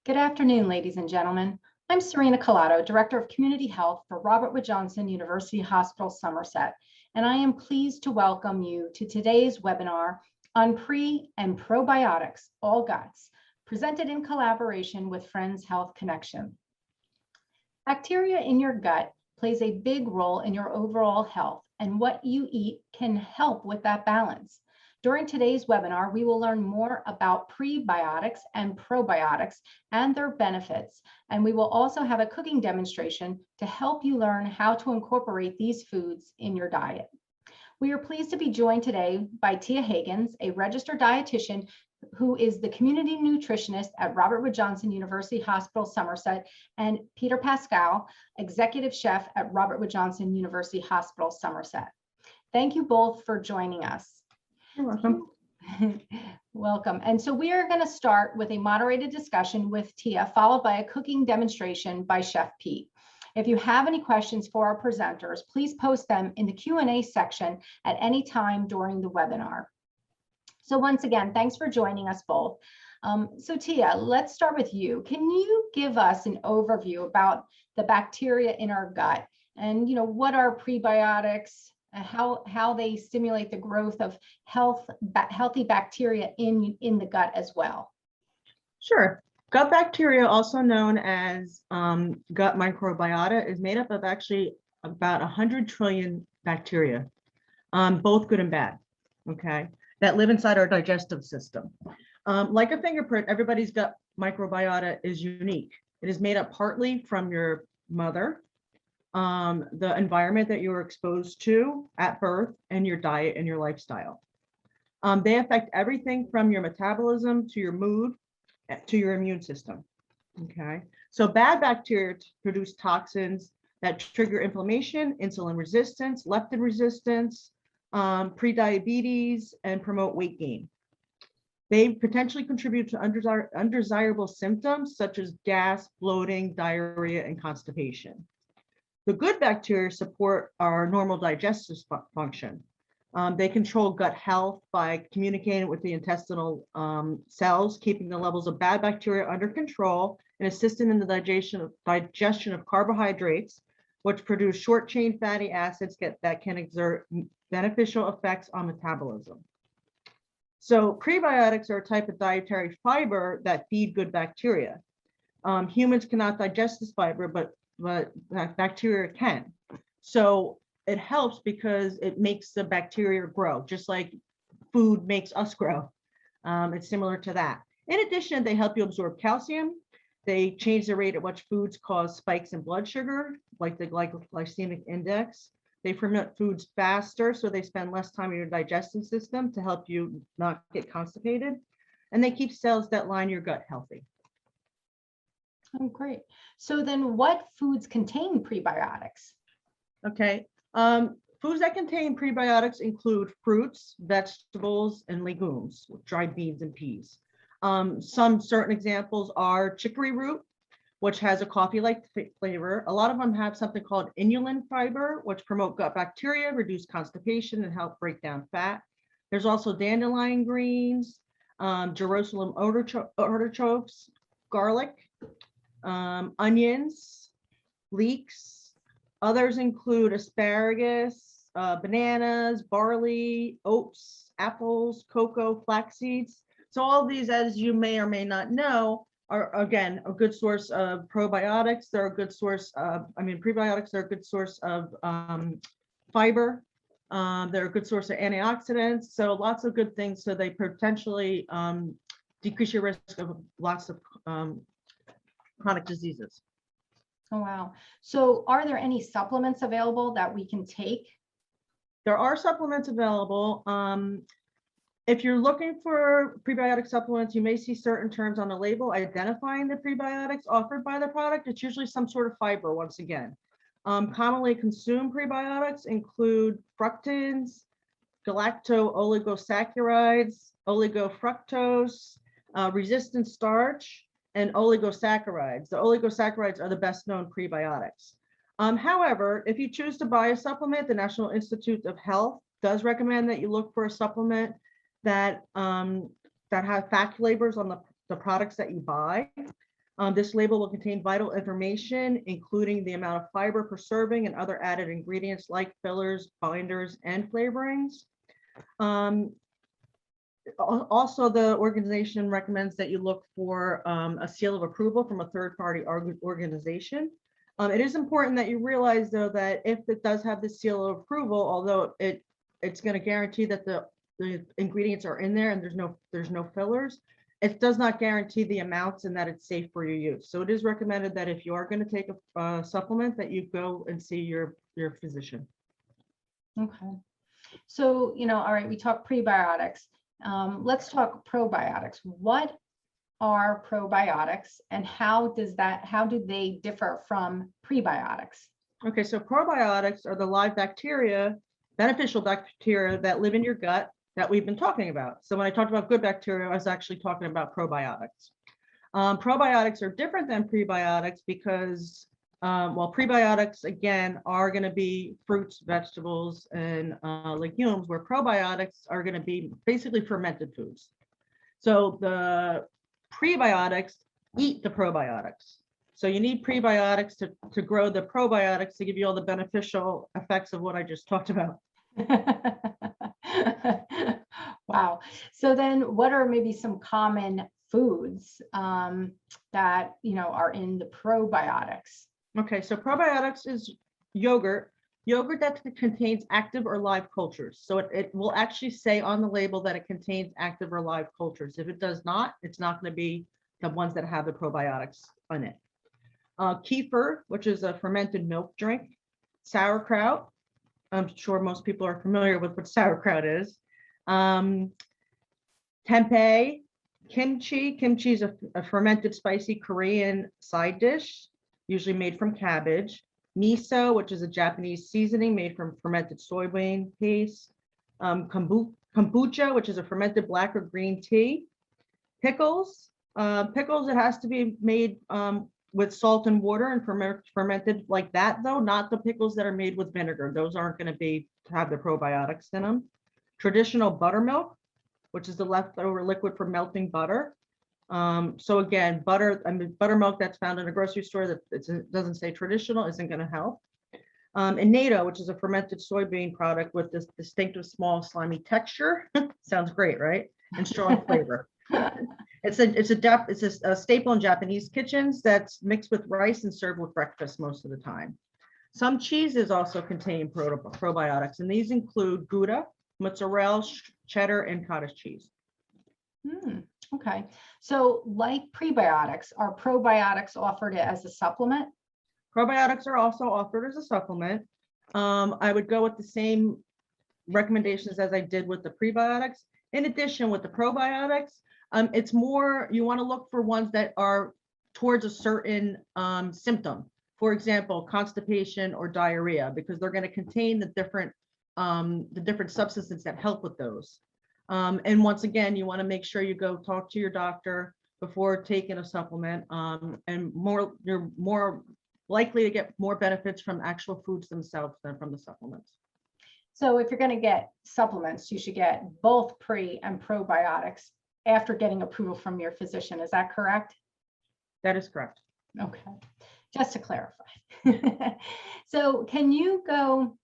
Good afternoon, ladies and gentlemen. I'm Serena Collado, Director of Community Health for Robert Wood Johnson University Hospital, Somerset, and I am pleased to welcome you to today's webinar on Pre and Probiotics All Guts, presented in collaboration with Friends Health Connection. Bacteria in your gut plays a big role in your overall health, and what you eat can help with that balance. During today's webinar, we will learn more about prebiotics and probiotics and their benefits, and we will also have a cooking demonstration to help you learn how to incorporate these foods in your diet. We are pleased to be joined today by Tia Hagins, a registered dietitian who is the community nutritionist at Robert Wood Johnson University Hospital, Somerset, and Peter Pascale, executive chef at Robert Wood Johnson University Hospital, Somerset. Thank you both for joining us. You're welcome. Welcome. And so we are going to start with a moderated discussion with Tia, followed by a cooking demonstration by Chef Pete. If you have any questions for our presenters, please post them in the Q&A section at any time during the webinar. So once again, thanks for joining us both. So Tia, let's start with you. Can you give us an overview about the bacteria in our gut and what are prebiotics, how they stimulate the growth of healthy bacteria in the gut as well? Sure. Gut bacteria, also known as gut microbiota, is made up of actually about 100 trillion bacteria, both good and bad, okay, that live inside our digestive system. Like a fingerprint, everybody's gut microbiota is unique. It is made up partly from your mother, the environment that you were exposed to at birth, and your diet and your lifestyle. They affect everything from your metabolism to your mood to your immune system. Okay, so bad bacteria produce toxins that trigger inflammation, insulin resistance, leptin resistance, prediabetes, and promote weight gain. They potentially contribute to undesirable symptoms such as gas, bloating, diarrhea, and constipation. The good bacteria support our normal digestive function. They control gut health by communicating with the intestinal cells, keeping the levels of bad bacteria under control, and assisting in the digestion of carbohydrates, which produce short-chain fatty acids that can exert beneficial effects on metabolism. So prebiotics are a type of dietary fiber that feed good bacteria. Humans cannot digest this fiber, but bacteria can. So it helps because it makes the bacteria grow, just like food makes us grow. It's similar to that. In addition, they help you absorb calcium. They change the rate at which foods cause spikes in blood sugar, like the glycemic index. They ferment foods faster, so they spend less time in your digestive system to help you not get constipated. And they keep cells that line your gut healthy. Oh, great. So then what foods contain prebiotics? Okay. Foods that contain prebiotics include fruits, vegetables, and legumes, dried beans and peas. Some certain examples are chicory root, which has a coffee-like flavor. A lot of them have something called inulin fiber, which promote gut bacteria, reduce constipation, and help break down fat. There's also dandelion greens, Jerusalem artichokes, garlic, onions, leeks. Others include asparagus, bananas, barley, oats, apples, cocoa, flax seeds. So all of these, as you may or may not know, are again a good source of probiotics. They're a good source of, prebiotics are a good source of fiber. They're a good source of antioxidants. So lots of good things. So they potentially decrease your risk of lots of chronic diseases. Oh, wow. So are there any supplements available that we can take? There are supplements available. If you're looking for prebiotic supplements, you may see certain terms on the label identifying the prebiotics offered by the product. It's usually some sort of fiber, once again. Commonly consumed prebiotics include fructans, galacto-oligosaccharides, oligofructose, resistant starch, and oligosaccharides. The oligosaccharides are the best known prebiotics. However, if you choose to buy a supplement, the National Institute of Health does recommend that you look for a supplement that have fact labels on the products that you buy. This label will contain vital information, including the amount of fiber per serving and other added ingredients like fillers, binders, and flavorings. Also, the organization recommends that you look for a seal of approval from a third-party organization. It is important that you realize, though, that if it does have the seal of approval, although it's going to guarantee that the ingredients are in there and there's no fillers, it does not guarantee the amounts and that it's safe for your use. So it is recommended that if you are going to take a supplement, that you go and see your physician. Okay. So, all right, we talked prebiotics. Let's talk probiotics. What are probiotics and how do they differ from prebiotics? Okay, so probiotics are the live bacteria, beneficial bacteria that live in your gut that we've been talking about. So when I talked about good bacteria, I was actually talking about probiotics. Probiotics are different than prebiotics because, well, prebiotics, again, are going to be fruits, vegetables, and legumes, where probiotics are going to be basically fermented foods. So the prebiotics eat the probiotics. So you need prebiotics to grow the probiotics to give you all the beneficial effects of what I just talked about. Wow. So then what are maybe some common foods that, are in the probiotics? Okay, so probiotics is yogurt that contains active or live cultures. So it will actually say on the label that it contains active or live cultures. If it does not, it's not going to be the ones that have the probiotics on it. Kefir, which is a fermented milk drink. Sauerkraut. I'm sure most people are familiar with what sauerkraut is. Tempeh, kimchi. Kimchi is a fermented spicy Korean side dish, usually made from cabbage. Miso, which is a Japanese seasoning made from fermented soybean paste. Kombucha, which is a fermented black or green tea. Pickles. Pickles, it has to be made with salt and water and fermented like that, though, not the pickles that are made with vinegar. Those aren't going to have the probiotics in them. Traditional buttermilk, which is the leftover liquid for melting butter. So again, buttermilk that's found in a grocery store that it doesn't say traditional isn't going to help. And natto, which is a fermented soybean product with this distinctive small slimy texture. Sounds great, right? And strong flavor. It's a staple in Japanese kitchens that's mixed with rice and served with breakfast most of the time. Some cheeses also contain probiotics, and these include Gouda, mozzarella, cheddar, and cottage cheese. Okay. So like prebiotics, are probiotics offered as a supplement? Probiotics are also offered as a supplement. I would go with the same recommendations as I did with the prebiotics. In addition, with the probiotics, it's more, you want to look for ones that are towards a certain symptom. For example, constipation or diarrhea, because they're going to contain the different substances that help with those. And once again, you want to make sure you go talk to your doctor before taking a supplement, and you're more likely to get more benefits from actual foods themselves than from the supplements. So if you're going to get supplements, you should get both pre and probiotics after getting approval from your physician. Is that correct? That is correct. Okay, just to clarify. So can you go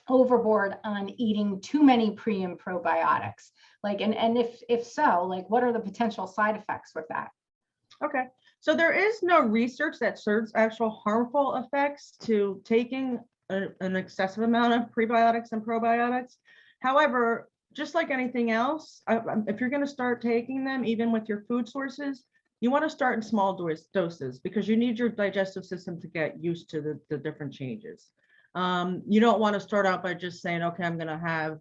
overboard on eating too many pre and probiotics? Like, and if so, like, what are the potential side effects with that? Okay, so there is no research that shows actual harmful effects to taking an excessive amount of prebiotics and probiotics. However, just like anything else, if you're going to start taking them, even with your food sources, you want to start in small doses because you need your digestive system to get used to the different changes. You don't want to start out by just saying, okay, I'm going to have,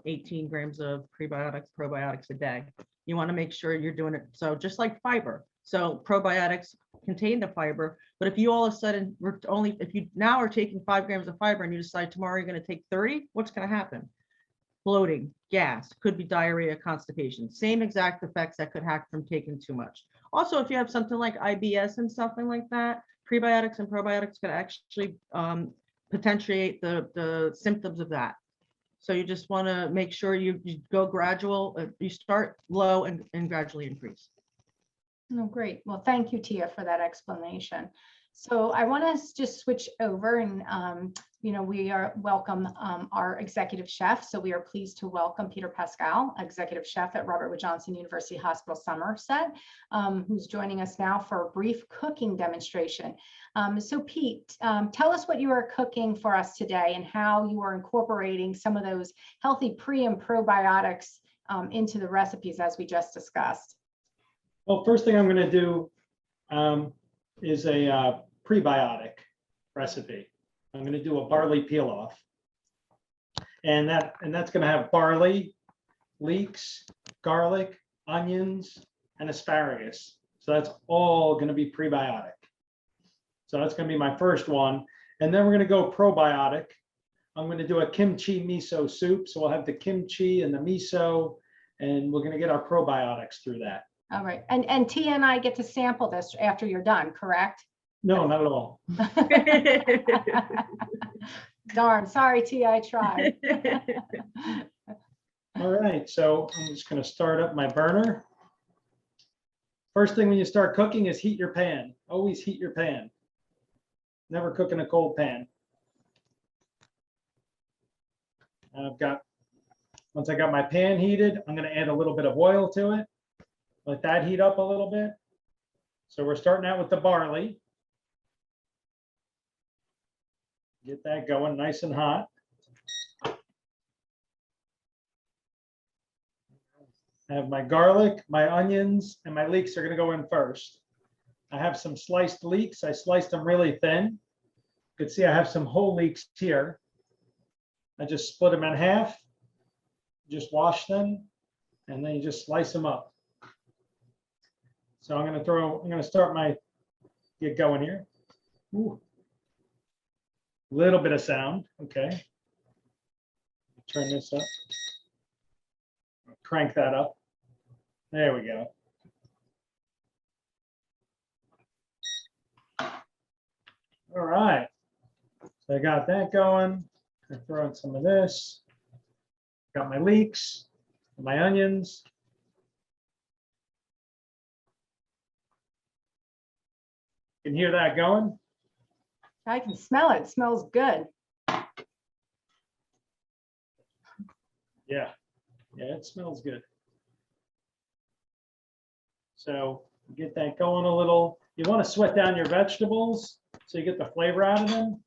18 grams of probiotics a day. You want to make sure you're doing it. So just like fiber. So probiotics contain the fiber, but if you all of a sudden if you now are taking 5 grams of fiber and you decide tomorrow you're going to take 30, what's going to happen? Bloating, gas, could be diarrhea, constipation, same exact effects that could happen from taking too much. Also, if you have something like IBS and something like that, prebiotics and probiotics could actually potentiate the symptoms of that. So you just want to make sure you go gradual, you start low and gradually increase. Oh, great. Well, thank you, Tia, for that explanation. So I want to just switch over and, we are welcome our executive chef. So we are pleased to welcome Peter Pascale, executive chef at Robert Wood Johnson University Hospital, Somerset, who's joining us now for a brief cooking demonstration. So Pete, tell us what you are cooking for us today and how you are incorporating some of those healthy pre and probiotics into the recipes as we just discussed. Well, first thing I'm going to do is a prebiotic recipe. I'm going to do a barley peel off, and that's going to have barley, leeks, garlic, onions, and asparagus. So that's all going to be prebiotic. So that's going to be my first one, and then we're going to go probiotic. I'm going to do a kimchi miso soup. So we'll have the kimchi and the miso, and we're going to get our probiotics through that. All right. And Tia and I get to sample this after you're done, correct? No, not at all. Darn, sorry, Tia, I tried. All right, so I'm just going to start up my burner. First thing when you start cooking is heat your pan. Always heat your pan. Never cook in a cold pan. Once I got my pan heated, I'm going to add a little bit of oil to it. Let that heat up a little bit. So we're starting out with the barley. Get that going nice and hot. I have my garlic, my onions, and my leeks are going to go in first. I have some sliced leeks. I sliced them really thin. You can see I have some whole leeks here. I just split them in half, just wash them, and then you just slice them up. So I'm going to get going here. Ooh. Little bit of sound, okay. Turn this up. Crank that up. There we go. All right. So I got that going. I throw in some of this. Got my leeks, my onions. You can hear that going? I can smell it. It smells good. Yeah, it smells good. So get that going a little. You want to sweat down your vegetables so you get the flavor out of them.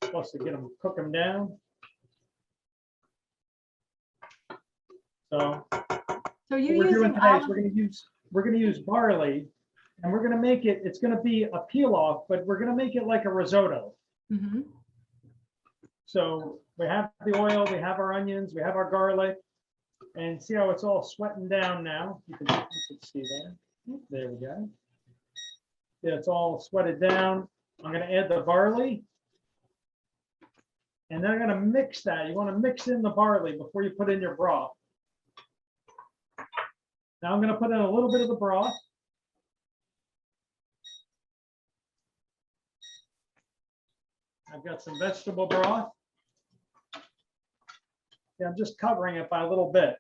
Plus to cook them down. So you're what we're doing using today is we're going to use barley, and we're going to make it. It's going to be a peel off, but we're going to make it like a risotto. Mm-hmm. So we have the oil, we have our onions, we have our garlic, and see how it's all sweating down now. You can see that. There we go. Yeah, it's all sweated down. I'm going to add the barley. And then I'm going to mix that. You want to mix in the barley before you put in your broth. Now I'm going to put in a little bit of the broth. I've got some vegetable broth. Yeah, I'm just covering it by a little bit.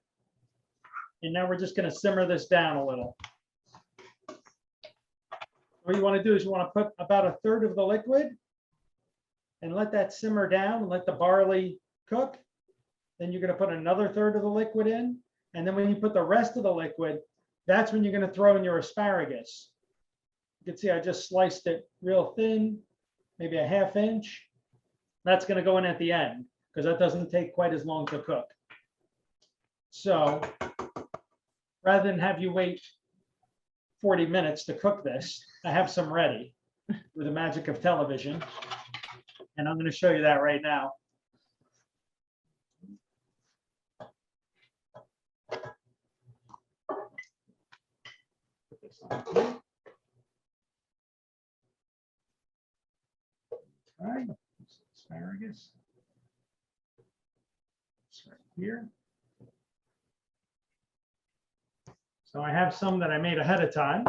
And now we're just going to simmer this down a little. What you want to do is you want to put about a third of the liquid and let that simmer down and let the barley cook. Then you're going to put another third of the liquid in. And then when you put the rest of the liquid, that's when you're going to throw in your asparagus. You can see I just sliced it real thin, maybe a ½ inch. That's going to go in at the end because that doesn't take quite as long to cook. So rather than have you wait 40 minutes to cook this, I have some ready with the magic of television. And I'm going to show you that right now. Put this on here. All right, asparagus. It's right here. So I have some that I made ahead of time.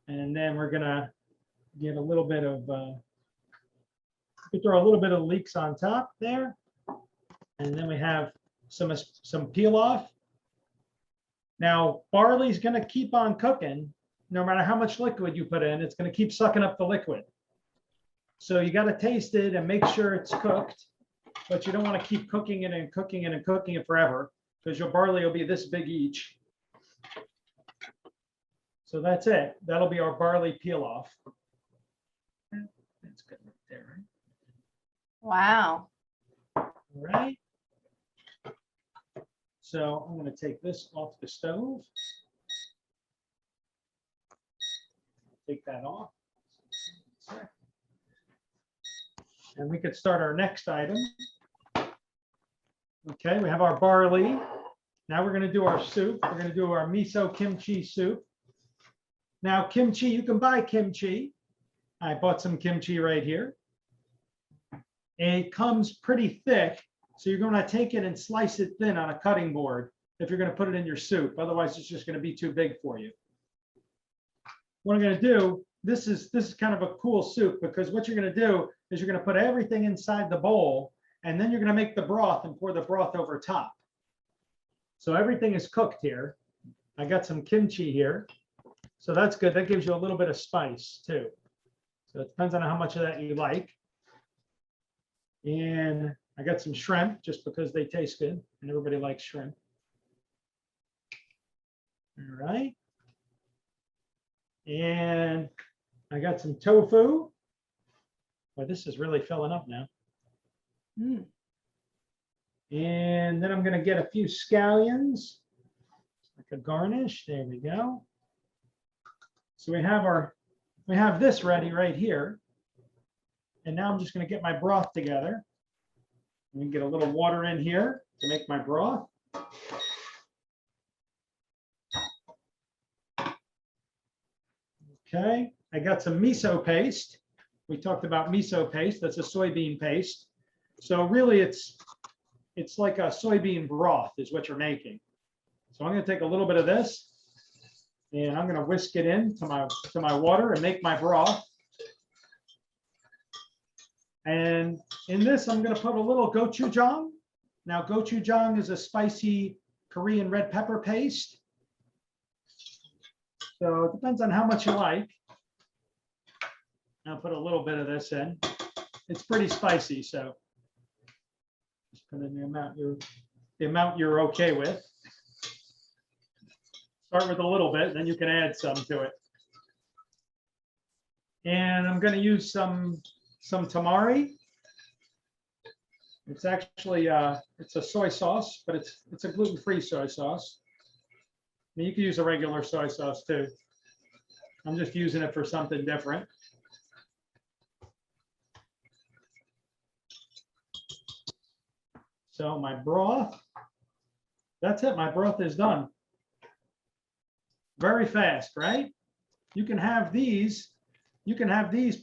And then we're gonna get a little bit of, throw a little bit of leeks on top there. And then we have some peel off. Now, barley's going to keep on cooking. No matter how much liquid you put in, it's going to keep sucking up the liquid. So you got to taste it and make sure it's cooked, but you don't want to keep cooking it and cooking it and cooking it forever, because your barley will be this big each. So that's it. That'll be our barley peel off. That's good right there. Wow. All right. So I'm going to take this off the stove. Take that off. And we could start our next item. Okay, we have our barley. Now we're going to do our soup. We're going to do our miso kimchi soup. Now, kimchi, you can buy kimchi. I bought some kimchi right here. And it comes pretty thick. So you're going to take it and slice it thin on a cutting board if you're going to put it in your soup. Otherwise, it's just going to be too big for you. What I'm going to do, this is kind of a cool soup, because what you're going to do is you're going to put everything inside the bowl, and then you're going to make the broth and pour the broth over top. So everything is cooked here. I got some kimchi here. So that's good. That gives you a little bit of spice too. So it depends on how much of that you like. And I got some shrimp just because they taste good and everybody likes shrimp. All right. And I got some tofu. Well, this is really filling up now. Mm. And then I'm going to get a few scallions, like a garnish. There we go. So we have this ready right here. And now I'm just going to get my broth together. We can get a little water in here to make my broth. Okay, I got some miso paste. We talked about miso paste. That's a soybean paste. So really it's like a soybean broth is what you're making. So I'm going to take a little bit of this and I'm going to whisk it in to my water and make my broth. And in this, I'm going to put a little gochujang. Now, gochujang is a spicy Korean red pepper paste. So it depends on how much you like. I'll put a little bit of this in. It's pretty spicy, so just put in the amount you're okay with. Start with a little bit, then you can add some to it. And I'm going to use some tamari. It's actually it's a soy sauce, but it's a gluten-free soy sauce. I mean, you can use a regular soy sauce too. I'm just using it for something different. So my broth, that's it. My broth is done. Very fast, right? You can have these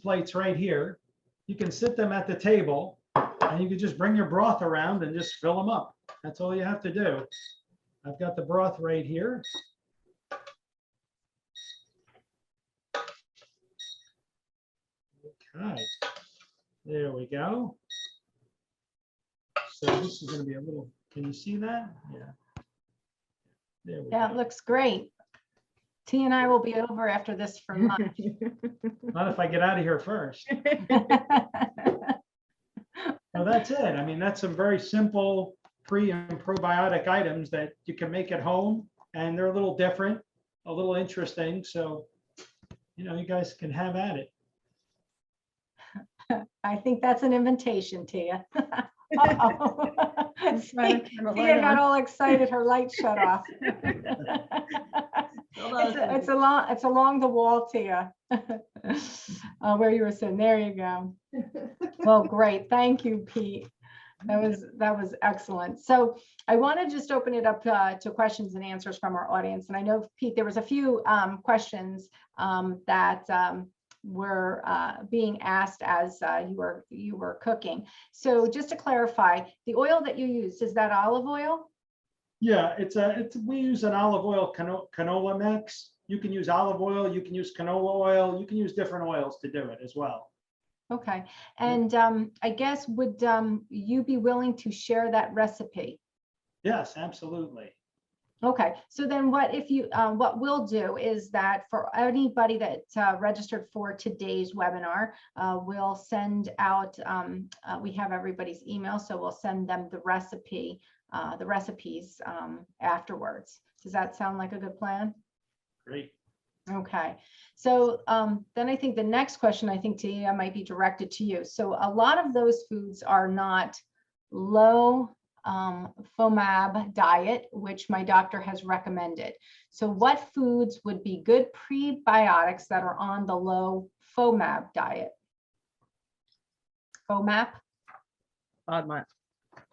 plates right here. You can sit them at the table and you can just bring your broth around and just fill them up. That's all you have to do. I've got the broth right here. Okay, there we go. So this is going to be a little, can you see that? Yeah. There we Yeah, go. it looks great. Tia and I will be over after this for lunch. Not if I get out of here first. So that's it. I mean, that's some very simple pre and probiotic items that you can make at home, and they're a little different, a little interesting. So, you know, you guys can have at it. I think that's an invitation, Tia. Uh-oh. Trying to turn the Tia light got on. all excited, her light shut off. It's along the wall, Tia. Where you were sitting. There you go. Well, great. Thank you, Pete. That was excellent. So I want to just open it up to questions and answers from our audience. And I know, Pete, there was a few questions that were being asked as you were cooking. So just to clarify, the oil that you used, is that olive oil? Yeah, we use an olive oil canola mix. You can use olive oil, you can use canola oil, you can use different oils to do it as well. Okay. And I guess, would you be willing to share that recipe? Yes, absolutely. Okay, so then what if you, what we'll do is that for anybody that registered for today's webinar, we'll send out, we have everybody's email, so we'll send them the recipe, the recipes afterwards. Does that sound like a good plan? Great. Okay, so then I think the next question, I think, Tia, might be directed to you. So a lot of those foods are not low Fomab diet, which my doctor has recommended. So what foods would be good prebiotics that are on the low Fomab diet? Fomab? FODMAP.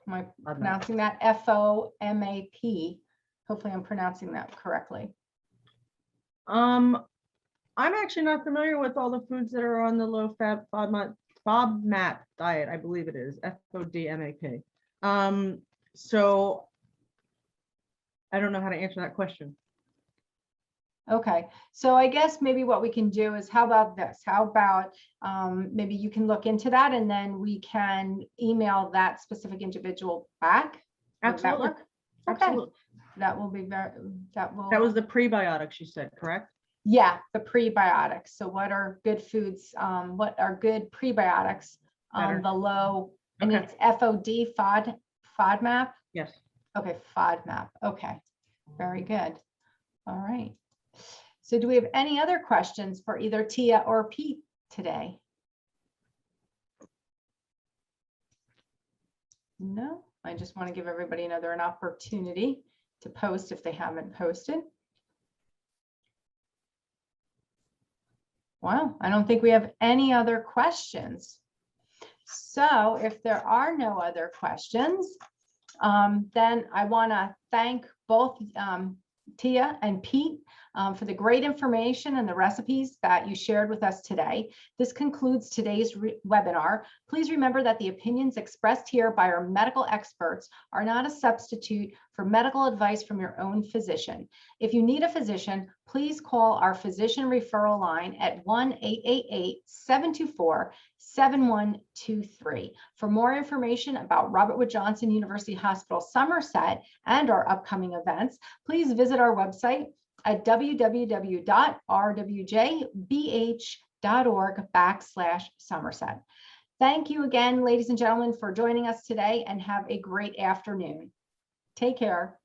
Am I pronouncing that? F-O-M-A-P. Hopefully I'm pronouncing that correctly. I'm actually not familiar with all the foods that are on the low fat FODMAP diet. I believe it is FODMAP. So I don't know how to answer that question. Okay, so I guess maybe what we can do is, how about this? How about maybe you can look into that and then we can email that specific individual back? Would that Absolutely. work? Okay, Absolutely. that will be very, that will. That was the prebiotics you said, correct? Yeah, the prebiotics. So what are good foods? What are good prebiotics on the low? And Okay. it's FOD, FODMAP? Yes. Okay, FODMAP. Okay, very good. All right. So do we have any other questions for either Tia or Pete today? No, I just want to give everybody an opportunity to post if they haven't posted. Wow, I don't think we have any other questions. So if there are no other questions, then I want to thank both Tia and Pete for the great information and the recipes that you shared with us today. This concludes today's webinar. Please remember that the opinions expressed here by our medical experts are not a substitute for medical advice from your own physician. If you need a physician, please call our physician referral line at 1-888-724-7123. For more information about Robert Wood Johnson University Hospital Somerset and our upcoming events, please visit our website at www.rwjbh.org/Somerset. Thank you again, ladies and gentlemen, for joining us today, and have a great afternoon. Take care.